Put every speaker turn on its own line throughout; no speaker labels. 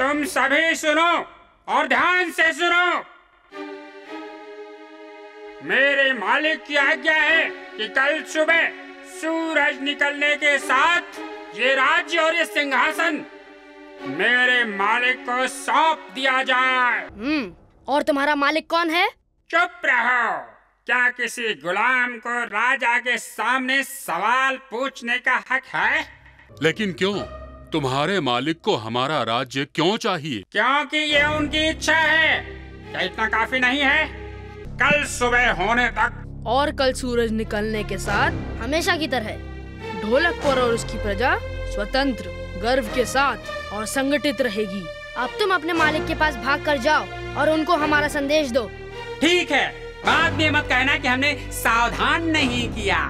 तुम सभी सुनो और ध्यान से सुनो। मेरे मालिक की आज्ञा है कि कल सुबह सूरज निकलने के साथ ये राज्य और ये सिंहासन मेरे मालिक को सौंप दिया जाए।
और तुम्हारा मालिक कौन है?
चुप रहो। क्या किसी गुलाम को राजा के सामने सवाल पूछने का हक है?
लेकिन क्यों? तुम्हारे मालिक को हमारा राज्य क्यों चाहिए?
क्योंकि ये उनकी इच्छा है। क्या इतना काफी नहीं है? कल सुबह होने तक
और कल सूरज निकलने के साथ हमेशा की तरह ढोलकपुर और उसकी प्रजा स्वतंत्र, गर्व के साथ और संगठित रहेगी। अब तुम अपने मालिक के पास भाग कर जाओ और उनको हमारा संदेश दो।
ठीक है, बाद में मत कहना कि हमने सावधान नहीं किया।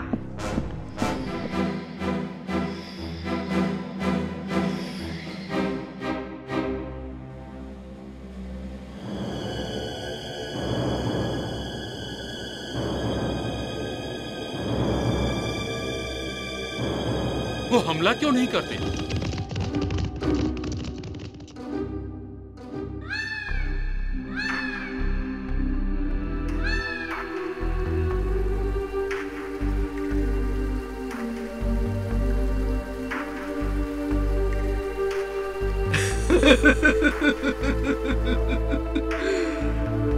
वो हमला क्यों नहीं करते?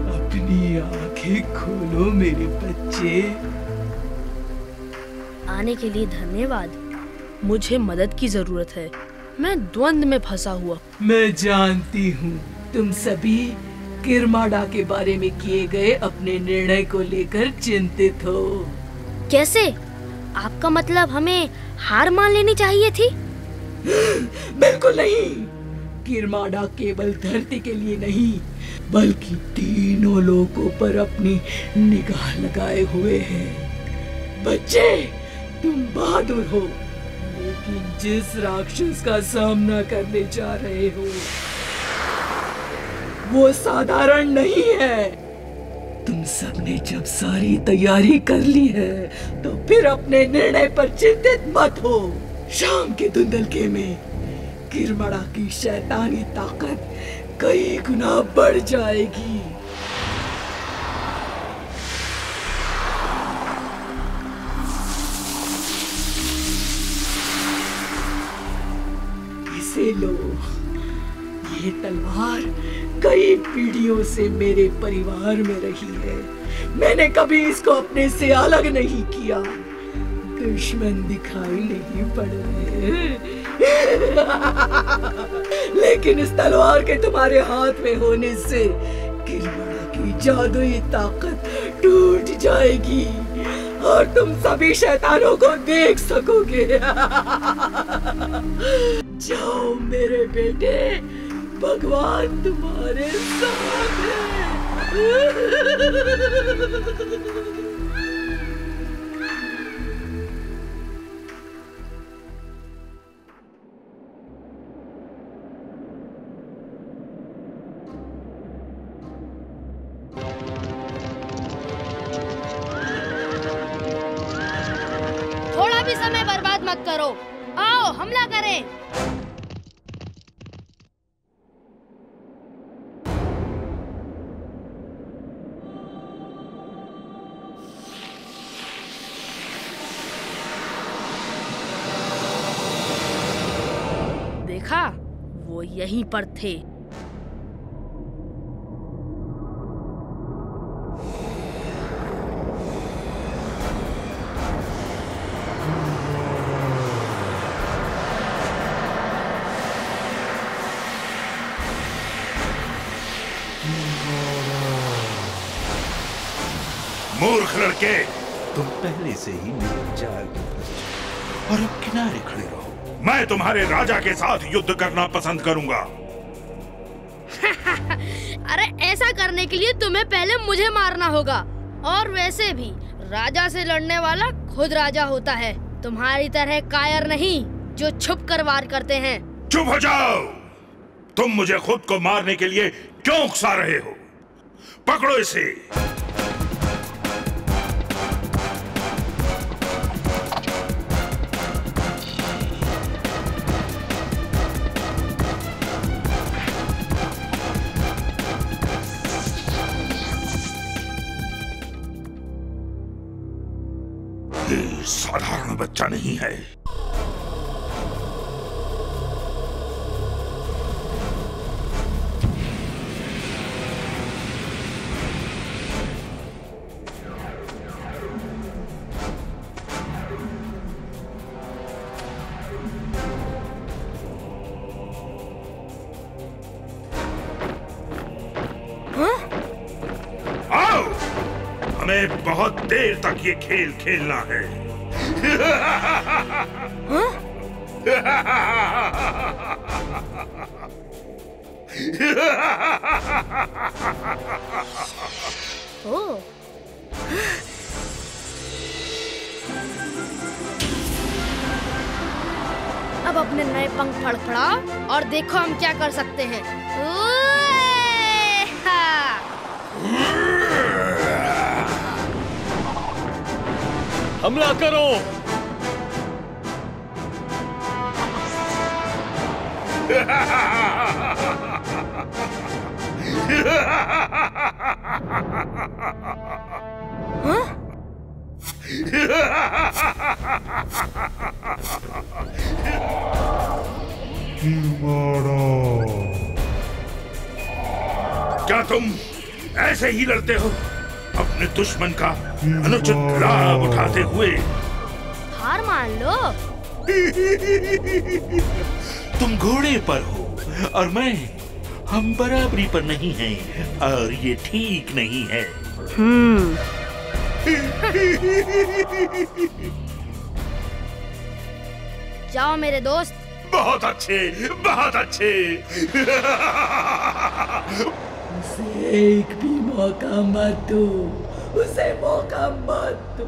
अपनी आंखें खोलो मेरे बच्चे।
आने के लिए धन्यवाद। मुझे मदद की जरूरत है। मैं द्वंद में फंसा हुआ।
मैं जानती हूँ तुम सभी किरमाड़ा के बारे में किए गए अपने निर्णय को लेकर चिंतित हो।
कैसे? आपका मतलब हमें हार मान लेनी चाहिए थी?
बिल्कुल नहीं। किरमाड़ा केवल धरती के लिए नहीं बल्कि तीनों लोगों पर अपनी निगाह लगाए हुए है। बच्चे, तुम बहादुर हो, लेकिन जिस राक्षस का सामना करने जा रहे हो वो साधारण नहीं है। तुम सबने जब सारी तैयारी कर ली है तो फिर अपने निर्णय पर चिंतित मत हो। शाम के धुंधलके में किरमाड़ा की शैतानी ताकत कई गुना बढ़ जाएगी। इसे लो। ये तलवार कई पीढ़ियों से मेरे परिवार में रही है। मैंने कभी इसको अपने से अलग नहीं किया। दुश्मन दिखाई नहीं पड़ रहे लेकिन इस तलवार के तुम्हारे हाथ में होने से किरमाड़ा की जादुई ताकत टूट जाएगी और तुम सभी शैतानों को देख सकोगे। जाओ मेरे बेटे, भगवान तुम्हारे साथ है।
थोड़ा भी समय बर्बाद मत करो। आओ हमला करें। देखा, वो यहीं पर थे।
मूर्ख लड़के, तुम पहले से ही मेरे जाल में फंस चुके और अब किनारे खड़े रहो। मैं तुम्हारे राजा के साथ युद्ध करना पसंद करूंगा।
अरे ऐसा करने के लिए तुम्हें पहले मुझे मारना होगा। और वैसे भी राजा से लड़ने वाला खुद राजा होता है, तुम्हारी तरह कायर नहीं जो छुप कर वार करते हैं।
चुप हो जाओ। तुम मुझे खुद को मारने के लिए क्यों उकसा रहे हो? पकड़ो इसे। ये साधारण बच्चा नहीं है। हमें बहुत देर तक ये खेल खेलना है।
ओह, अब अपने नए पंख फड़फड़ाओ और देखो हम क्या कर सकते हैं।
हमला करो।
क्या तुम ऐसे ही लड़ते हो अपने दुश्मन का अनुचित लाभ उठाते हुए?
हार मान लो।
तुम घोड़े पर हो और हम बराबरी पर नहीं हैं और ये ठीक नहीं है।
जाओ मेरे दोस्त।
बहुत अच्छे, बहुत अच्छे।
उसे एक भी मौका मत दो, उसे मौका मत दो।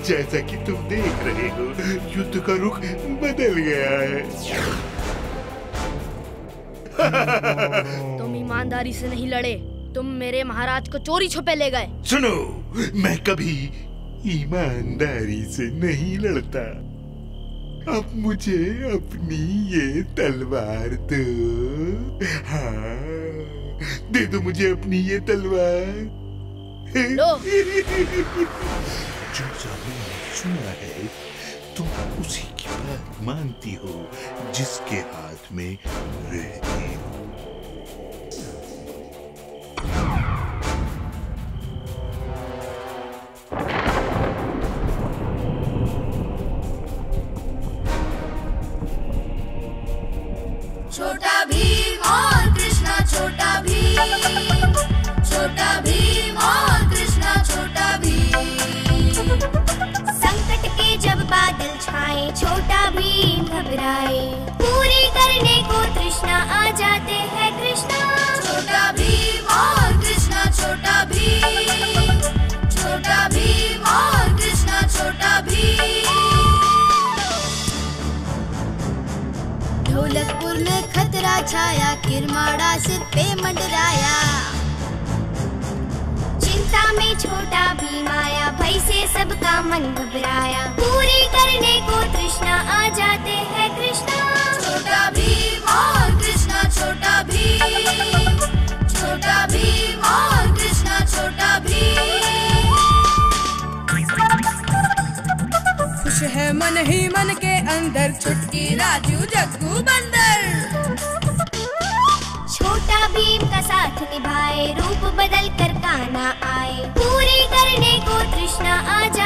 जैसा कि तुम देख रहे हो, युद्ध का रुख बदल गया है।
तुम ईमानदारी से नहीं लड़े, तुम मेरे महाराज को चोरी छुपे ले गए।
सुनो, मैं कभी ईमानदारी से नहीं लड़ता। अब मुझे अपनी ये तलवार दो। हाँ, दे दो मुझे अपनी ये तलवार।
लो।
जो सुना है, तुम उसी की बात मानती हो जिसके हाथ में रहती हो।
छोटा भीम और कृष्णा, छोटा भीम, छोटा भीम और कृष्णा, छोटा भीम। संकट के जब बादल छाए, छोटा भीम घबराए, पूरी करने को तृष्णा आ जाते हैं कृष्णा। छोटा भीम और कृष्णा, छोटा भीम, छोटा भीम और कृष्णा, छोटा भीम। ढोलकपुर में खतरा छाया, किरमाड़ा सिर पे मंडराया, चिंता में छोटा भीम आया, भय से सबका मन घबराया, पूरी करने को तृष्णा आ जाते हैं कृष्णा। छोटा भीम और कृष्णा, छोटा भीम, छोटा भीम और कृष्णा, छोटा भीम।
खुश है मन ही मन के अंदर, चुटकी राजू जग्गू बंदर।
छोटा भीम का साथ निभाए, रूप बदल कर कान्हा आए, पूरी करने को तृष्णा आ जाए।